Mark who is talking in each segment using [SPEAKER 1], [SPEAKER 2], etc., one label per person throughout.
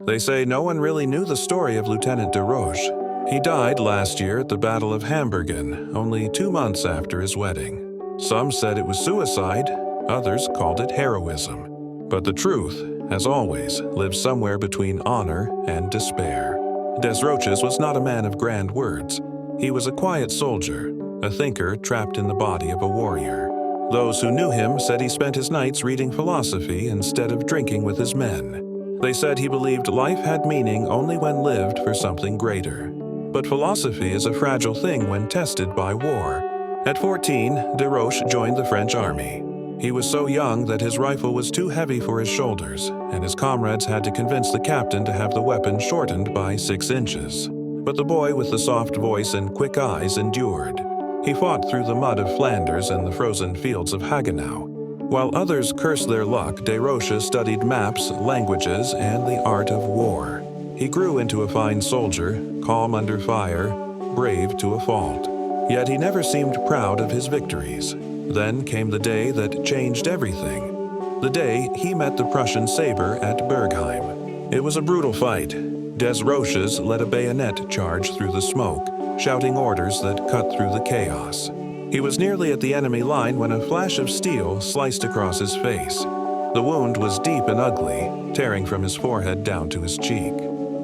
[SPEAKER 1] They say no one really knew the story of Lieutenant Desroches. He died last year at the Battle of Hamburgen, only 2 months after his wedding. Some said it was suicide, others called it heroism. But the truth, as always, lives somewhere between honor and despair. Desroches was not a man of grand words. He was a quiet soldier, a thinker trapped in the body of a warrior. Those who knew him said he spent his nights reading philosophy instead of drinking with his men. They said he believed life had meaning only when lived for something greater. But philosophy is a fragile thing when tested by war. At 14, Desroches joined the French army. He was so young that his rifle was too heavy for his shoulders, and his comrades had to convince the captain to have the weapon shortened by 6 inches. But the boy with the soft voice and quick eyes endured. He fought through the mud of Flanders and the frozen fields of Hagenau. While others cursed their luck, Desroches studied maps, languages, and the art of war. He grew into a fine soldier, calm under fire, brave to a fault. Yet he never seemed proud of his victories. Then came the day that changed everything. The day he met the Prussian saber at Bergheim. It was a brutal fight. Desroches led a bayonet charge through the smoke, shouting orders that cut through the chaos. He was nearly at the enemy line when a flash of steel sliced across his face. The wound was deep and ugly, tearing from his forehead down to his cheek.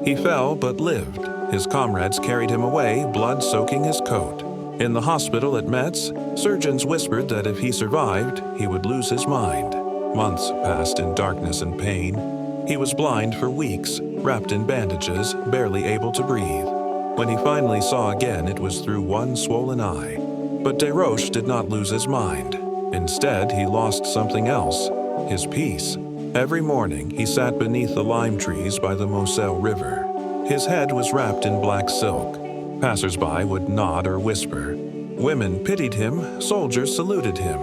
[SPEAKER 1] He fell but lived. His comrades carried him away, blood soaking his coat. In the hospital at Metz, surgeons whispered that if he survived, he would lose his mind. Months passed in darkness and pain. He was blind for weeks, wrapped in bandages, barely able to breathe. When he finally saw again, it was through one swollen eye. But Desroches did not lose his mind. Instead, he lost something else, his peace. Every morning, he sat beneath the lime trees by the Moselle River. His head was wrapped in black silk. Passers-by would nod or whisper. Women pitied him, soldiers saluted him.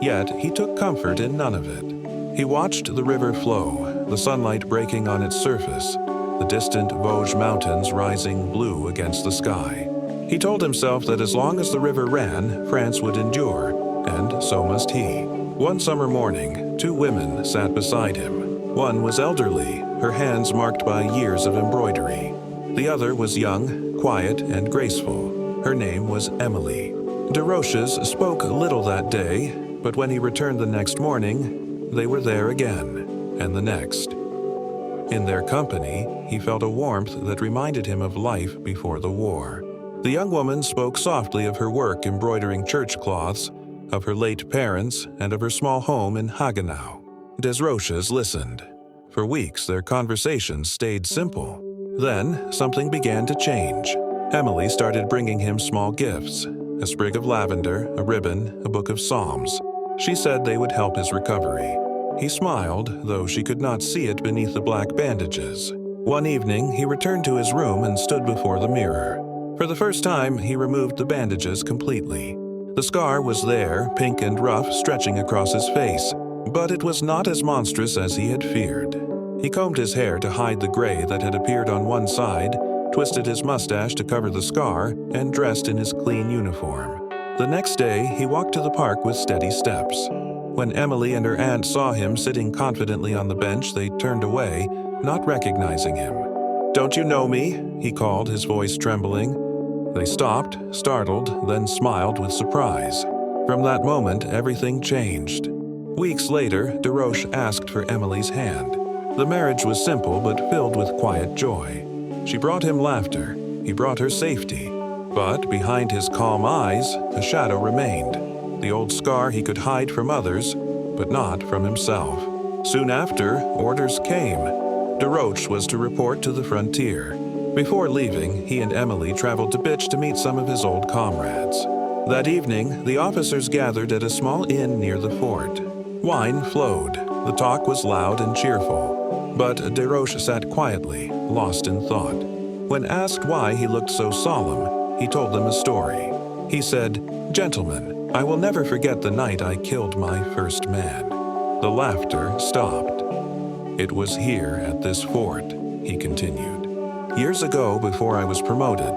[SPEAKER 1] Yet he took comfort in none of it. He watched the river flow, the sunlight breaking on its surface, the distant Vosges mountains rising blue against the sky. He told himself that as long as the river ran, France would endure, and so must he. One summer morning, 2 women sat beside him. One was elderly, her hands marked by years of embroidery. The other was young, quiet, and graceful. Her name was Emilie. Desroches spoke little that day, but when he returned the next morning, they were there again, and the next. In their company, he felt a warmth that reminded him of life before the war. The young woman spoke softly of her work embroidering church cloths, of her late parents, and of her small home in Hagenau. Desroches listened. For weeks, their conversations stayed simple. Then, something began to change. Emilie started bringing him small gifts, a sprig of lavender, a ribbon, a book of psalms. She said they would help his recovery. He smiled, though she could not see it beneath the black bandages. One evening, he returned to his room and stood before the mirror. For the first time, he removed the bandages completely. The scar was there, pink and rough, stretching across his face, but it was not as monstrous as he had feared. He combed his hair to hide the gray that had appeared on one side, twisted his mustache to cover the scar, and dressed in his clean uniform. The next day, he walked to the park with steady steps. When Emilie and her aunt saw him sitting confidently on the bench, they turned away, not recognizing him. "Don't you know me?" he called, his voice trembling. They stopped, startled, then smiled with surprise. From that moment, everything changed. Weeks later, Desroches asked for Emilie's hand. The marriage was simple but filled with quiet joy. She brought him laughter. He brought her safety. But behind his calm eyes, a shadow remained. The old scar he could hide from others, but not from himself. Soon after, orders came. Desroches was to report to the frontier. Before leaving, he and Emilie traveled to Bitche to meet some of his old comrades. That evening, the officers gathered at a small inn near the fort. Wine flowed. The talk was loud and cheerful. But Desroches sat quietly, lost in thought. When asked why he looked so solemn, he told them a story. He said, "Gentlemen, I will never forget the night I killed my first man." The laughter stopped. "It was here at this fort," he continued. "Years ago, before I was promoted,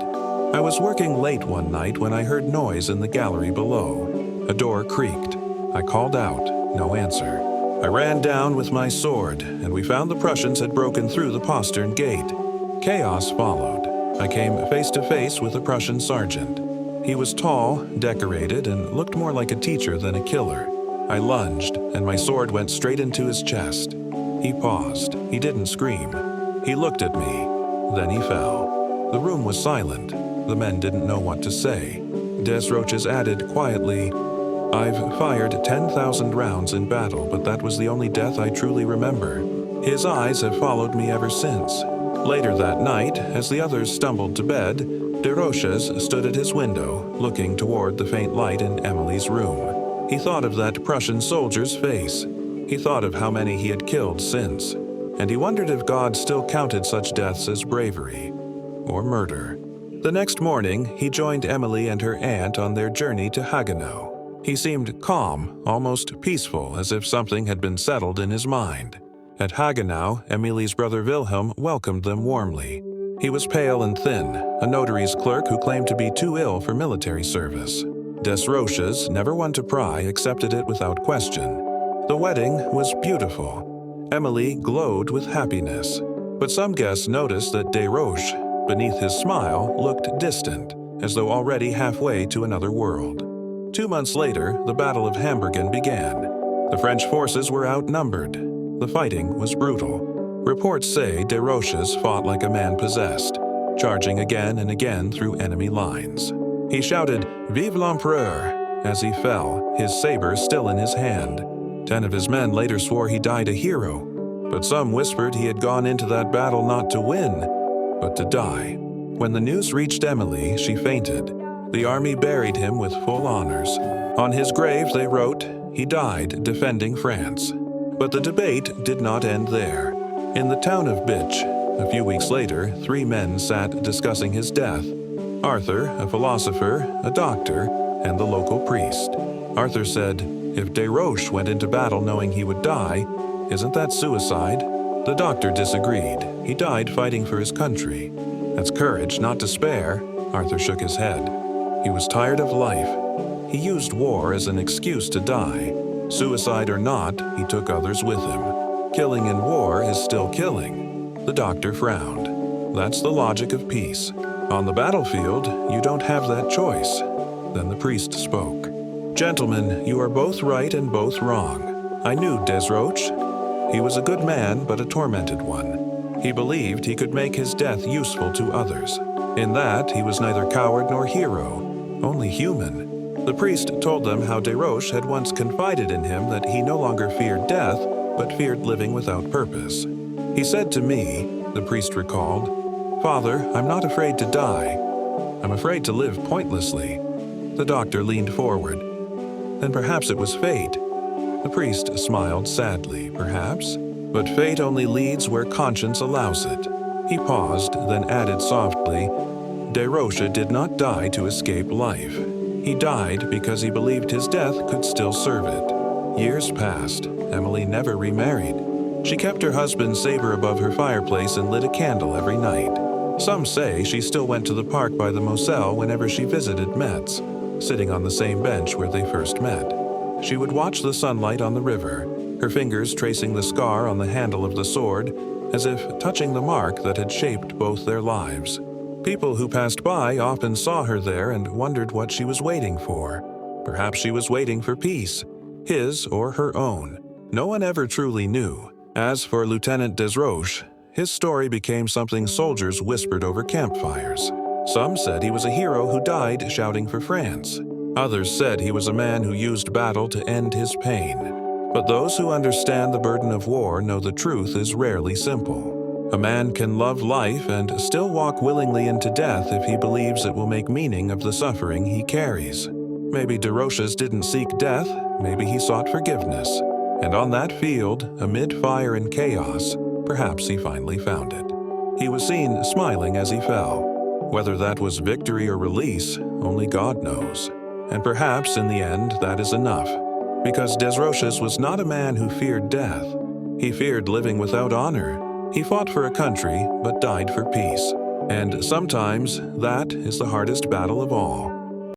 [SPEAKER 1] I was working late one night when I heard noise in the gallery below. A door creaked. I called out, no answer. I ran down with my sword, and we found the Prussians had broken through the postern gate. Chaos followed. I came face to face with a Prussian sergeant. He was tall, decorated, and looked more like a teacher than a killer. I lunged, and my sword went straight into his chest. He paused. He didn't scream. He looked at me. Then he fell. The room was silent. The men didn't know what to say. Desroches added quietly, "I've fired 10,000 rounds in battle, but that was the only death I truly remember." His eyes have followed me ever since. Later that night, as the others stumbled to bed, Desroches stood at his window, looking toward the faint light in Emilie's room. He thought of that Prussian soldier's face. He thought of how many he had killed since. And he wondered if God still counted such deaths as bravery or murder. The next morning, he joined Emilie and her aunt on their journey to Haguenau. He seemed calm, almost peaceful, as if something had been settled in his mind. At Haguenau, Emilie's brother Wilhelm welcomed them warmly. He was pale and thin, a notary's clerk who claimed to be too ill for military service. Desroches, never one to pry, accepted it without question. The wedding was beautiful. Emilie glowed with happiness. But some guests noticed that Desroches, beneath his smile, looked distant, as though already halfway to another world. 2 months later, the Battle of Hamburgen began. The French forces were outnumbered. The fighting was brutal. Reports say Desroches fought like a man possessed, charging again and again through enemy lines. He shouted, "Vive l'Empereur!" as he fell, his saber still in his hand. 10 of his men later swore he died a hero, but some whispered he had gone into that battle not to win, but to die. When the news reached Emilie, she fainted. The army buried him with full honors. On his grave they wrote, "He died defending France." But the debate did not end there. In the town of Bitch, a few weeks later, 3 men sat discussing his death. Arthur, a philosopher, a doctor, and the local priest. Arthur said, "If Desroches went into battle knowing he would die, isn't that suicide?" The doctor disagreed. He died fighting for his country. "That's courage, not despair." Arthur shook his head. He was tired of life. He used war as an excuse to die. Suicide or not, he took others with him. Killing in war is still killing. The doctor frowned. That's the logic of peace. On the battlefield, you don't have that choice. Then the priest spoke. "Gentlemen, you are both right and both wrong. I knew Desroches. He was a good man, but a tormented one. He believed he could make his death useful to others. In that, he was neither coward nor hero, only human." The priest told them how Desroches had once confided in him that he no longer feared death, but feared living without purpose. "He said to me," the priest recalled, "Father, I'm not afraid to die. I'm afraid to live pointlessly." The doctor leaned forward. "Then perhaps it was fate." The priest smiled sadly, "Perhaps, but fate only leads where conscience allows it." He paused, then added softly, "Desroches did not die to escape life. He died because he believed his death could still serve it." Years passed. Emilie never remarried. She kept her husband's saber above her fireplace and lit a candle every night. Some say she still went to the park by the Moselle whenever she visited Metz, sitting on the same bench where they first met. She would watch the sunlight on the river, her fingers tracing the scar on the handle of the sword, as if touching the mark that had shaped both their lives. People who passed by often saw her there and wondered what she was waiting for. Perhaps she was waiting for peace, his or her own. No one ever truly knew. As for Lieutenant Desroches, his story became something soldiers whispered over campfires. Some said he was a hero who died shouting for France. Others said he was a man who used battle to end his pain. But those who understand the burden of war know the truth is rarely simple. A man can love life and still walk willingly into death if he believes it will make meaning of the suffering he carries. Maybe Desroches didn't seek death, maybe he sought forgiveness. And on that field, amid fire and chaos, perhaps he finally found it. He was seen smiling as he fell. Whether that was victory or release, only God knows. And perhaps in the end that is enough. Because Desroches was not a man who feared death. He feared living without honor. He fought for a country, but died for peace. And sometimes that is the hardest battle of all.